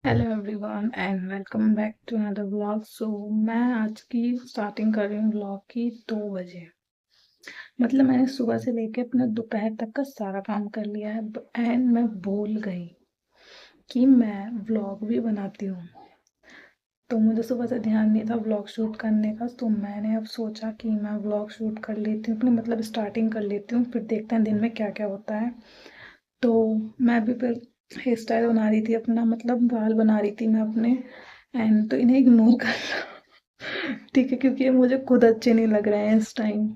Hello everyone and welcome back to another vlog. मैं आज की स्टार्टिंग कर रही हूँ व्लॉग की 2 बजे। मतलब मैंने सुबह से लेके अपने दोपहर तक का सारा काम कर लिया है एंड मैं भूल गई कि मैं व्लॉग भी बनाती हूँ। तो मुझे सुबह से ध्यान नहीं था व्लॉग शूट करने का, तो मैंने अब सोचा कि मैं व्लॉग शूट कर लेती हूँ अपनी, मतलब स्टार्टिंग कर लेती हूँ, फिर देखते हैं दिन में क्या क्या होता है। तो मैं भी फिर हेयर स्टाइल बना रही थी अपना, मतलब बाल बना रही थी मैं अपने। एंड तो इन्हें इग्नोर करना ठीक है, क्योंकि ये मुझे खुद अच्छे नहीं लग रहे हैं इस टाइम।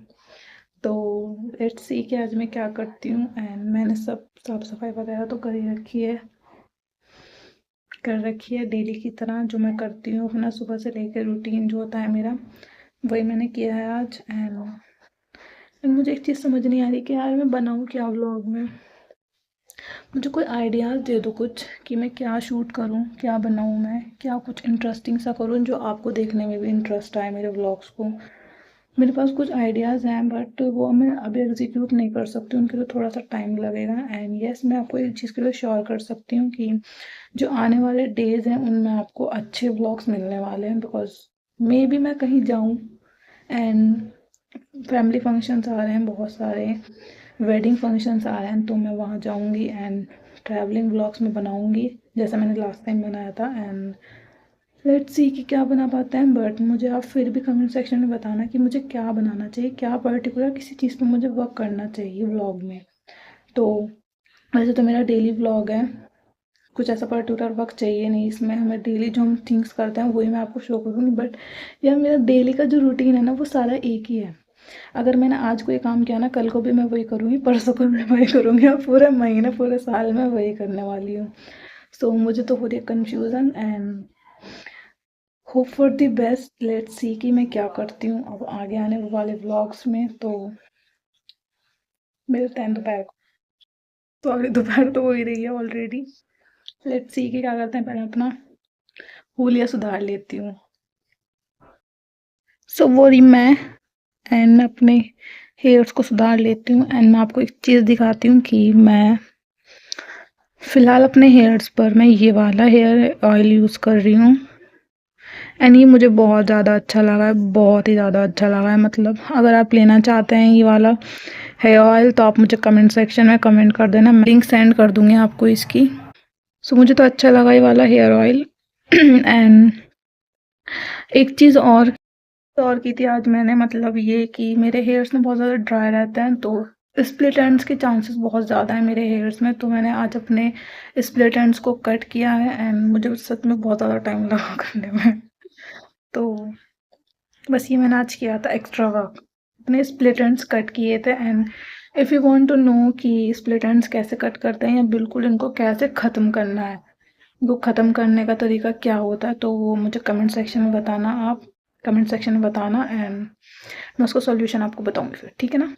तो लेट्स सी कि आज मैं क्या करती हूँ। एंड मैंने सब साफ सफाई वगैरह तो कर रखी है डेली की तरह, जो मैं करती हूँ अपना सुबह से लेकर रूटीन जो होता है मेरा, वही मैंने किया है आज। एंड मुझे एक चीज़ समझ नहीं आ रही कि यार मैं बनाऊँ क्या व्लॉग में। मुझे कोई आइडियाज़ दे दो कुछ कि मैं क्या शूट करूँ, क्या बनाऊँ, मैं क्या कुछ इंटरेस्टिंग सा करूँ जो आपको देखने में भी इंटरेस्ट आए मेरे व्लॉग्स को। मेरे पास कुछ आइडियाज़ हैं बट वो मैं अभी एग्जीक्यूट नहीं कर सकती, उनके लिए थोड़ा सा टाइम लगेगा। एंड यस, मैं आपको एक चीज़ के लिए श्योर कर सकती हूँ कि जो आने वाले डेज़ हैं उनमें आपको अच्छे व्लॉग्स मिलने वाले हैं, बिकॉज मे बी मैं कहीं जाऊँ एंड फैमिली फंक्शंस आ रहे हैं बहुत सारे, वेडिंग फंक्शंस आ रहे हैं, तो मैं वहाँ जाऊँगी एंड ट्रैवलिंग व्लॉग्स में बनाऊँगी जैसा मैंने लास्ट टाइम बनाया था। एंड लेट्स सी कि क्या बना पाते हैं। बट मुझे आप फिर भी कमेंट सेक्शन में बताना कि मुझे क्या बनाना चाहिए, क्या पर्टिकुलर किसी चीज़ पे मुझे वर्क करना चाहिए व्लॉग में। तो वैसे तो मेरा डेली व्लॉग है, कुछ ऐसा पर्टिकुलर वर्क चाहिए नहीं इसमें, हमें डेली जो हम थिंग्स करते हैं वही मैं आपको शो करूँगी। बट यार मेरा डेली का जो रूटीन है ना वो सारा एक ही है। अगर मैंने आज कोई काम किया ना, कल को भी मैं वही करूँगी, परसों को भी वही करूँगी, और पूरे महीने पूरे साल में वही करने वाली हूँ। सो मुझे तो हो रही है confusion and hope for the best. Let's see कि मैं क्या करती हूँ अब आगे आने वाले व्लॉग्स में। तो मिलते हैं दोपहर को। तो अभी दोपहर तो हो ही रही है ऑलरेडी। लेट्स सी कि क्या करते हैं, पहले अपना हुलिया सुधार लेती हूँ। सो वो रही मैं, एंड मैं अपने हेयर्स को सुधार लेती हूँ। एंड मैं आपको एक चीज़ दिखाती हूँ कि मैं फ़िलहाल अपने हेयर्स पर मैं ये वाला हेयर ऑयल यूज़ कर रही हूँ। एंड ये मुझे बहुत ज़्यादा अच्छा लगा है, बहुत ही ज़्यादा अच्छा लगा है। मतलब अगर आप लेना चाहते हैं ये वाला हेयर ऑयल तो आप मुझे कमेंट सेक्शन में कमेंट कर देना, मैं लिंक सेंड कर दूँगी आपको इसकी। सो मुझे तो अच्छा लगा ये वाला हेयर ऑयल एंड एक चीज़ और की थी आज मैंने, मतलब ये कि मेरे हेयर्स ना बहुत ज़्यादा ड्राई रहते हैं, तो स्प्लिट एंड्स के चांसेस बहुत ज़्यादा हैं मेरे हेयर्स में। तो मैंने आज अपने स्प्लिट एंड्स को कट किया है एंड मुझे सच में बहुत ज़्यादा टाइम लगा करने में। तो बस ये मैंने आज किया था एक्स्ट्रा वर्क, अपने स्प्लिट एंड्स कट किए थे। And if you want to know कि स्प्लिट एंड्स कैसे कट करते हैं या बिल्कुल इनको कैसे ख़त्म करना है, इनको ख़त्म करने का तरीका क्या होता है, तो वो मुझे कमेंट सेक्शन में बताना, आप कमेंट सेक्शन में बताना एंड मैं उसका सॉल्यूशन आपको बताऊंगी फिर, ठीक है ना।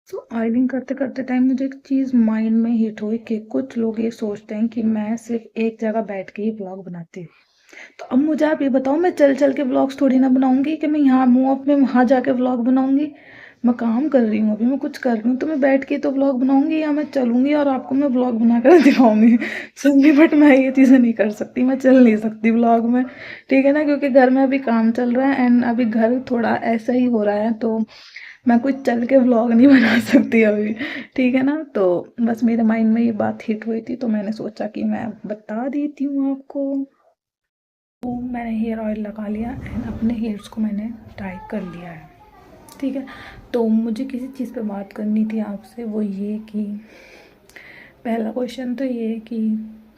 तो आयरनिंग करते करते टाइम मुझे एक चीज़ माइंड में हिट हुई कि कुछ लोग ये सोचते हैं कि मैं सिर्फ एक जगह बैठ के ही ब्लॉग बनाती हूँ। तो अब मुझे आप ये बताओ, मैं चल चल के व्लॉग्स थोड़ी ना बनाऊंगी कि मैं यहाँ मुँह अपने वहाँ जाके व्लॉग बनाऊंगी। मैं काम कर रही हूँ, अभी मैं कुछ कर रही हूँ, तो मैं बैठ के तो व्लॉग बनाऊंगी या मैं चलूंगी और आपको मैं व्लॉग बना कर दिखाऊंगी सच्ची। बट मैं ये चीज़ें नहीं कर सकती, मैं चल नहीं सकती व्लॉग में, ठीक है ना, क्योंकि घर में अभी काम चल रहा है एंड अभी घर थोड़ा ऐसा ही हो रहा है, तो मैं कुछ चल के व्लॉग नहीं बना सकती अभी, ठीक है ना। तो बस मेरे माइंड में ये बात हिट हुई थी, तो मैंने सोचा कि मैं बता देती हूँ आपको। तो मैंने हेयर ऑयल लगा लिया एंड अपने हेयर्स को मैंने टाइट कर लिया है, ठीक है। तो मुझे किसी चीज़ पे बात करनी थी आपसे, वो ये कि पहला क्वेश्चन तो ये है कि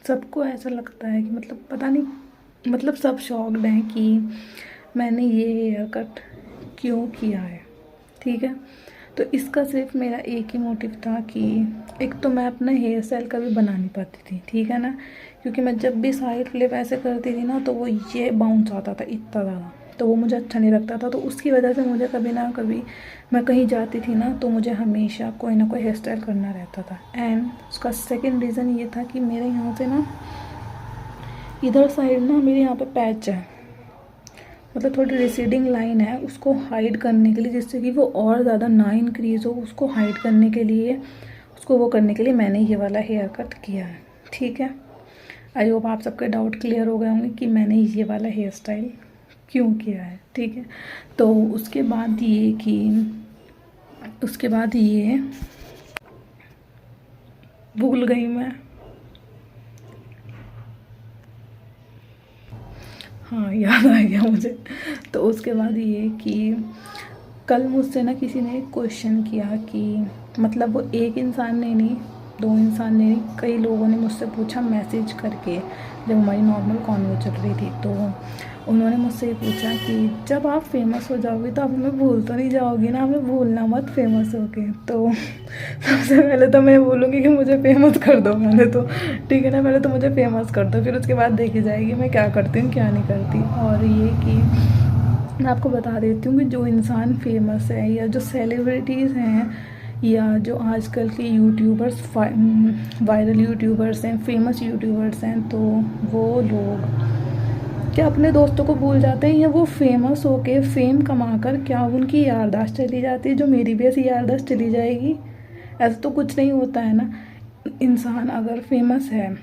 सबको ऐसा लगता है कि मतलब पता नहीं, मतलब सब शॉक्ड हैं कि मैंने ये हेयर कट क्यों किया है, ठीक है। तो इसका सिर्फ मेरा एक ही मोटिव था कि एक तो मैं अपना हेयर स्टाइल कभी बना नहीं पाती थी, ठीक है ना, क्योंकि मैं जब भी साइड फ्लिप ऐसे करती थी ना तो वो ये बाउंस आता था इतना ज़्यादा, तो वो मुझे अच्छा नहीं लगता था। तो उसकी वजह से मुझे कभी ना कभी मैं कहीं जाती थी ना तो मुझे हमेशा कोई ना कोई हेयर स्टाइल करना रहता था। एंड उसका सेकेंड रीज़न ये था कि मेरे यहाँ से ना इधर साइड ना मेरे यहाँ पे पैच है, मतलब थोड़ी रिसीडिंग लाइन है, उसको हाइड करने के लिए, जिससे कि वो और ज़्यादा ना इंक्रीज़ हो, उसको हाइड करने के लिए, उसको वो करने के लिए मैंने ये वाला हेयर कट किया है, ठीक है। आई होप आप सबके डाउट क्लियर हो गए होंगे कि मैंने ये वाला हेयर स्टाइल क्यों किया है, ठीक है। तो उसके बाद ये भूल गई मैं, हाँ याद आ गया मुझे। तो उसके बाद ये कि कल मुझसे ना किसी ने एक क्वेश्चन किया कि मतलब वो एक इंसान ने नहीं, दो इंसान ने नहीं, कई लोगों ने मुझसे पूछा मैसेज करके, जब हमारी नॉर्मल कॉन्वर्सेशन चल रही थी। तो उन्होंने मुझसे ये पूछा कि जब आप फेमस हो जाओगे तो आप हमें भूल तो नहीं जाओगी ना, हमें भूलना मत फेमस होके। तो सबसे पहले तो मैं बोलूँगी कि मुझे फेमस कर दो पहले तो, ठीक है ना, पहले तो मुझे फेमस कर दो, फिर उसके बाद देखी जाएगी मैं क्या करती हूँ क्या नहीं करती। और ये कि मैं आपको बता देती हूँ कि जो इंसान फेमस है या जो सेलिब्रिटीज़ हैं या जो आजकल के यूट्यूबर्स वायरल यूट्यूबर्स हैं, फेमस यूट्यूबर्स हैं, तो वो लोग क्या अपने दोस्तों को भूल जाते हैं या वो फेमस होके फेम कमाकर क्या उनकी याददाश्त चली जाती है, जो मेरी भी ऐसी याददाश्त चली जाएगी? ऐसा तो कुछ नहीं होता है ना। इंसान अगर फेमस है,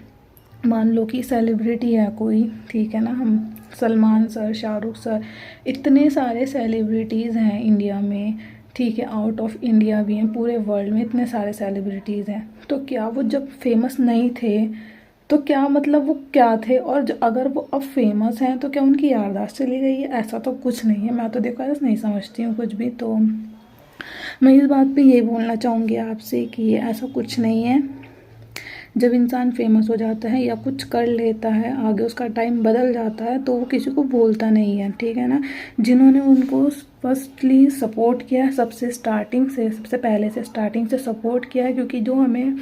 मान लो कि सेलिब्रिटी है कोई, ठीक है ना, हम सलमान सर, शाहरुख सर, इतने सारे सेलिब्रिटीज़ हैं इंडिया में, ठीक है, आउट ऑफ इंडिया भी हैं, पूरे वर्ल्ड में इतने सारे सेलिब्रिटीज़ हैं। तो क्या वो जब फेमस नहीं थे तो क्या मतलब वो क्या थे, और अगर वो अब फेमस हैं तो क्या उनकी याददाश्त चली गई है? ऐसा तो कुछ नहीं है, मैं तो देखो ऐसा नहीं समझती हूँ कुछ भी। तो मैं इस बात पे ये बोलना चाहूँगी आपसे कि ऐसा कुछ नहीं है। जब इंसान फेमस हो जाता है या कुछ कर लेता है, आगे उसका टाइम बदल जाता है, तो वो किसी को भूलता नहीं है, ठीक है ना। जिन्होंने उनको फर्स्टली सपोर्ट किया है, सबसे पहले से स्टार्टिंग से सपोर्ट किया है, क्योंकि जो हमें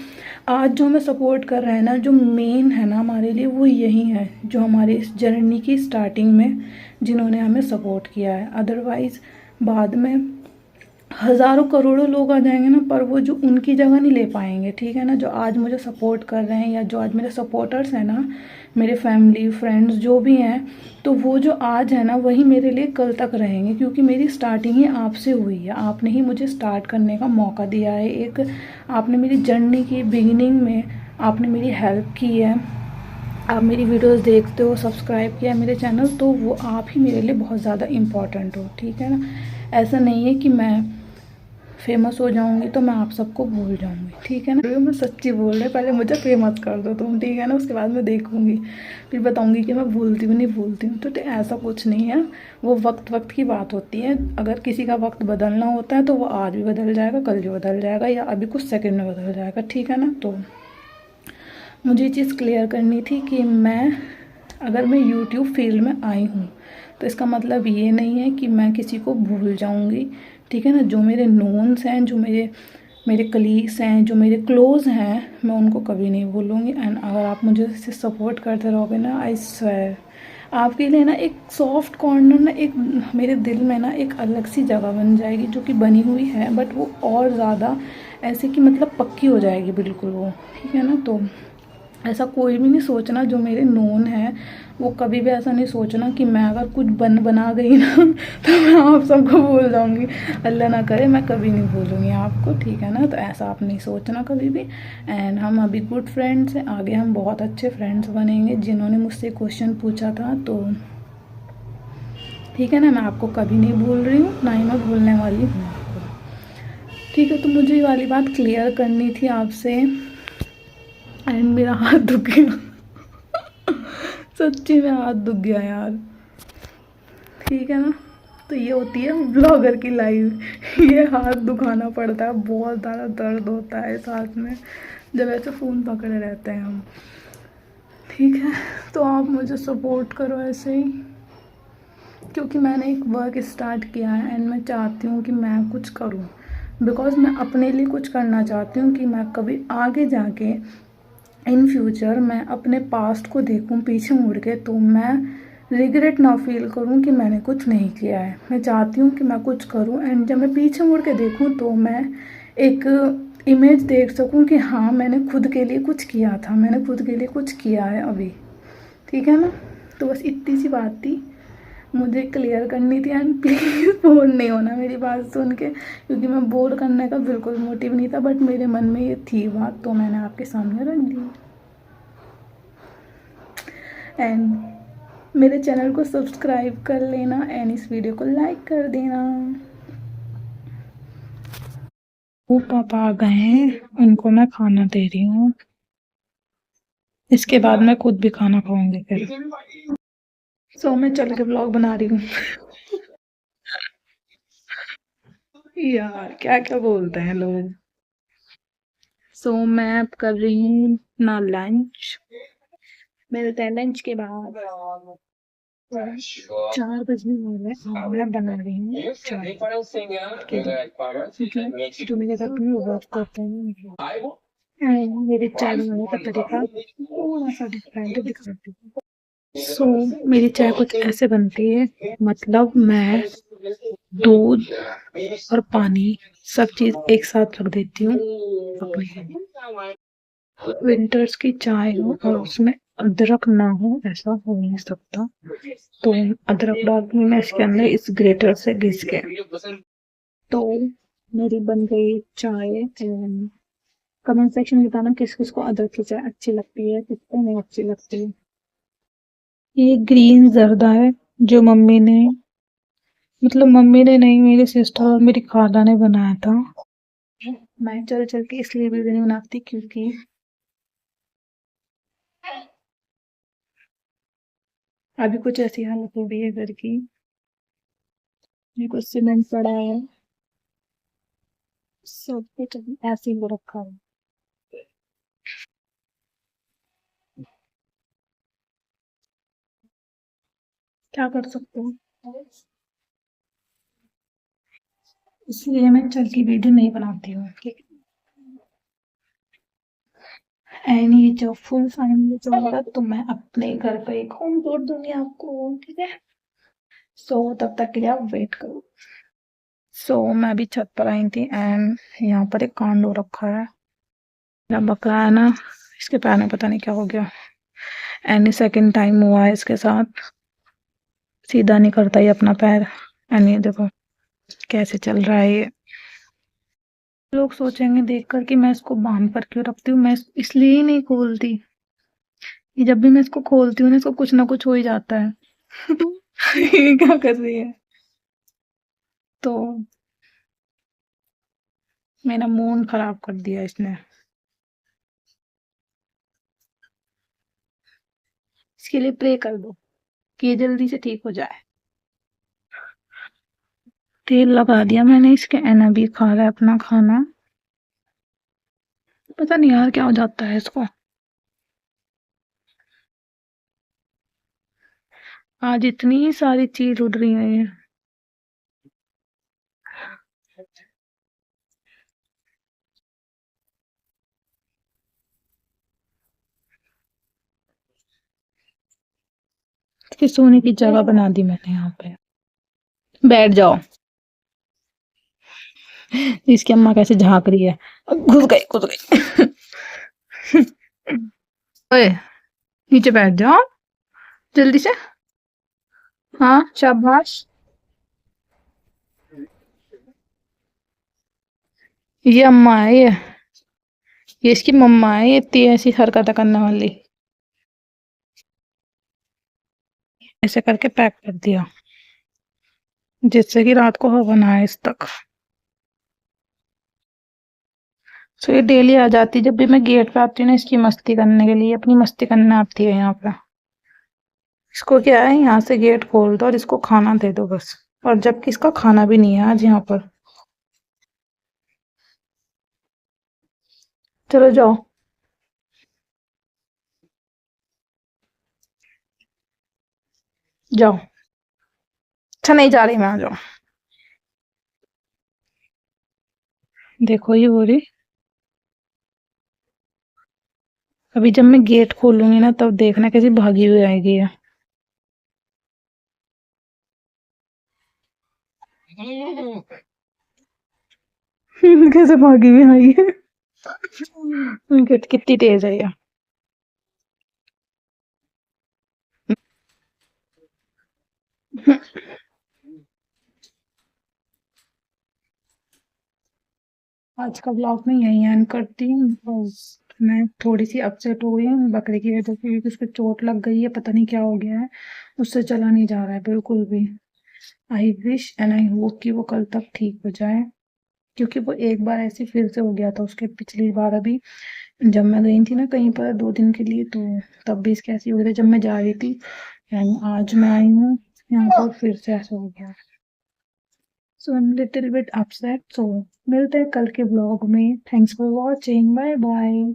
सपोर्ट कर रहे हैं ना, जो मेन है ना हमारे लिए, वो यही है, जो हमारे इस जर्नी की स्टार्टिंग में जिन्होंने हमें सपोर्ट किया है। अदरवाइज़ बाद में हज़ारों करोड़ों लोग आ जाएंगे ना, पर वो जो उनकी जगह नहीं ले पाएंगे, ठीक है ना। जो आज मुझे सपोर्ट कर रहे हैं या जो आज मेरे सपोर्टर्स हैं ना, मेरे फैमिली फ्रेंड्स जो भी हैं, तो वो जो आज है ना वही मेरे लिए कल तक रहेंगे, क्योंकि मेरी स्टार्टिंग ही आपसे हुई है। आपने ही मुझे स्टार्ट करने का मौका दिया है, एक आपने मेरी जर्नी की बिगिनिंग में आपने मेरी हेल्प की है। आप मेरी वीडियोस देखते हो, सब्सक्राइब किया है मेरे चैनल, तो वो आप ही मेरे लिए बहुत ज़्यादा इम्पॉर्टेंट हो, ठीक है ना। ऐसा नहीं है कि मैं फेमस हो जाऊंगी तो मैं आप सबको भूल जाऊंगी, ठीक है ना। मैं सच्ची बोल रही, पहले मुझे फेमस कर दो तुम, ठीक है ना, उसके बाद मैं देखूंगी, फिर बताऊंगी कि मैं भूलती हूँ नहीं भूलती हूँ। तो ऐसा कुछ नहीं है, वो वक्त वक्त की बात होती है। अगर किसी का वक्त बदलना होता है तो वो आज भी बदल जाएगा, कल भी बदल जाएगा, या अभी कुछ सेकंड में बदल जाएगा, ठीक है ना। तो मुझे ये चीज़ क्लियर करनी थी कि अगर मैं यूट्यूब फील्ड में आई हूँ तो इसका मतलब ये नहीं है कि मैं किसी को भूल जाऊँगी, ठीक है ना। जो मेरे नोन्स हैं, जो मेरे कलीग्स हैं, जो मेरे क्लोज़ हैं, मैं उनको कभी नहीं भूलूँगी। एंड अगर आप मुझे इससे सपोर्ट करते रहोगे ना, आई स्वेयर आपके लिए ना एक सॉफ्ट कॉर्नर ना, एक मेरे दिल में ना एक अलग सी जगह बन जाएगी, जो कि बनी हुई है, बट वो और ज़्यादा ऐसे कि मतलब पक्की हो जाएगी बिल्कुल वो, ठीक है ना। तो ऐसा कोई भी नहीं सोचना, जो मेरे नोन है वो कभी भी ऐसा नहीं सोचना कि मैं अगर कुछ बना गई ना तो मैं आप सबको भूल जाऊंगी। अल्लाह ना करे, मैं कभी नहीं भूलूंगी आपको, ठीक है ना। तो ऐसा आप नहीं सोचना कभी भी। एंड हम अभी गुड फ्रेंड्स हैं, आगे हम बहुत अच्छे फ्रेंड्स बनेंगे। जिन्होंने मुझसे क्वेश्चन पूछा था, तो ठीक है ना, मैं आपको कभी नहीं भूल रही हूँ, ना ही मैं भूलने वाली हूँ आपको, ठीक है। तो मुझे ये वाली बात क्लियर करनी थी आपसे। एंड मेरा हाथ दुख गया सच्ची में हाथ दुख गया यार, ठीक है ना। तो ये होती है ब्लॉगर की लाइफ ये हाथ दुखाना पड़ता है, बहुत ज़्यादा दर्द होता है इस हाथ में जब ऐसे फ़ोन पकड़े रहते हैं हम, ठीक है। तो आप मुझे सपोर्ट करो ऐसे ही, क्योंकि मैंने एक वर्क स्टार्ट किया है एंड मैं चाहती हूँ कि मैं कुछ करूँ, बिकॉज़ मैं अपने लिए कुछ करना चाहती हूँ कि मैं कभी आगे जाके इन फ्यूचर मैं अपने पास्ट को देखूं पीछे मुड़ के, तो मैं रिग्रेट ना फील करूं कि मैंने कुछ नहीं किया है। मैं चाहती हूं कि मैं कुछ करूं, एंड जब मैं पीछे मुड़ के देखूं तो मैं एक इमेज देख सकूं कि हाँ मैंने खुद के लिए कुछ किया था, मैंने खुद के लिए कुछ किया है अभी, ठीक है ना। तो बस इतनी सी बात थी, मुझे क्लियर करनी थी। एंड प्लीज़ बोर नहीं होना मेरी बात सुन के, क्योंकि मैं बोर करने का बिल्कुल मोटिव नहीं था, बट मेरे मन में ये थी बात, तो मैंने आपके सामने रख दी, एंड मेरे चैनल को सब्सक्राइब कर लेना एंड इस वीडियो को लाइक कर देना। वो पापा आ गए हैं, उनको मैं खाना दे रही हूँ। इसके बाद मैं खुद भी खाना खाऊंगी फिर। सो मैं चल के ब्लॉग बना रही हूँ। यार क्या क्या बोलते हैं लोग। सो मैं अब कर रही हूँ ना लंच। मिलते हैं लंच के बाद। 4 बजने वाले हैं और मैं बना रही हूँ चाय के लिए, क्योंकि जो मेरे घर में वर्क करते हैं मेरे चाय बनाने का तरीका थोड़ा सा डिफरेंट दिखाती हूँ। सो मेरी चाय कुछ ऐसे बनती है, मतलब मैं दूध और पानी सब चीज एक साथ रख देती हूँ अपने। विंटर्स की चाय हो और उसमें अदरक ना हो ऐसा हो नहीं सकता, तो अदरक डालती हूँ मैं इसके अंदर इस ग्रेटर से घिस के। तो मेरी बन गई चाय। कमेंट सेक्शन में बताना किस किस को अदरक की चाय अच्छी लगती है, किसको नहीं अच्छी लगती है। ये ग्रीन जर्दा है जो मम्मी ने, मतलब मम्मी ने नहीं, मेरी सिस्टर और मेरी खाला ने बनाया था। मैं चल चल के इसलिए वीडियो नहीं बनाती क्योंकि अभी कुछ ऐसी हालत हो गई है घर की। ये कुछ सीमेंट पड़ा है, सब कुछ अभी ऐसे ही हो रखा है। क्या कर सकते हो, इसलिए मैं चल की वीडियो नहीं बनाती हूँ। एंड ये जब फुल फैमिली चलेगा तो मैं अपने घर पे एक होम टूर दूंगी आपको, ठीक है। सो तब तक के लिए आप वेट करो। सो मैं अभी छत पर आई थी एंड यहाँ पर एक कांड हो रखा है। मेरा बकरा है ना, इसके पैर में पता नहीं क्या हो गया। एनी सेकंड टाइम हुआ है इसके साथ, सीधा नहीं करता ही अपना पैर। एंड ये देखो कैसे चल रहा है ये। लोग सोचेंगे देखकर कि मैं इसको बांध कर क्यों रखती हूँ, मैं इसलिए ही नहीं खोलती कि जब भी मैं इसको खोलती हूँ ना इसको कुछ ना कुछ हो ही जाता है। ये क्या कर रही है। तो मेरा मूड खराब कर दिया इसने। इसके लिए प्रे कर दो कि ये जल्दी से ठीक हो जाए। तेल लगा दिया मैंने इसके, एना भी खा रहा है अपना खाना। पता नहीं यार क्या हो जाता है इसको। आज इतनी सारी चीज उड़ रही है ये। इसके सोने की जगह बना दी मैंने यहाँ पे। बैठ जाओ। इसकी अम्मा कैसे झांक रही है। घुस गई घुस गई। ओए नीचे बैठ जाओ जल्दी से। हाँ शाबाश। ये अम्मा है ये इसकी मम्मा है, ये इतनी ऐसी हरकतें करने वाली। ऐसे करके पैक कर दिया जिससे कि रात को हवा ना आए इस तक। सो ये डेली आ जाती है जब भी मैं गेट पे आती हूँ ना इसकी मस्ती करने के लिए, अपनी मस्ती करने आती है यहाँ पे। इसको क्या है, यहाँ से गेट खोल दो और इसको खाना दे दो बस। और जबकि इसका खाना भी नहीं है आज यहाँ पर। चलो जाओ। जाओ। अच्छा नहीं जा रही मैं, आ जाओ। देखो ये हो रही। अभी जब मैं गेट खोलूंगी ना तब देखना कैसी भागी हुई आएगी ये। कैसे भागी हुई आई है। कितनी तेज है ये। आज का ब्लॉग मैं यही एंड करती हूँ बस। मैं थोड़ी-सी अपसेट हो गई हूँ बकरे की वजह से क्योंकि उसको चोट लग गई है, पता नहीं क्या हो गया है। उससे चला नहीं जा रहा है बिल्कुल भी। I wish and I hope कि वो कल तक ठीक हो जाए, क्योंकि वो एक बार ऐसे फिर से हो गया था उसके पिछली बार अभी जब मैं गई थी ना कहीं पर 2 दिन के लिए, तो तब भी इसके ऐसे ही हो गया था जब मैं जा रही थी एंड आज मैं आई हूँ यहाँ पर फिर से ऐसा हो गया। So I am little bit upset. So मिलते हैं कल के ब्लॉग में। Thanks for watching. Bye bye.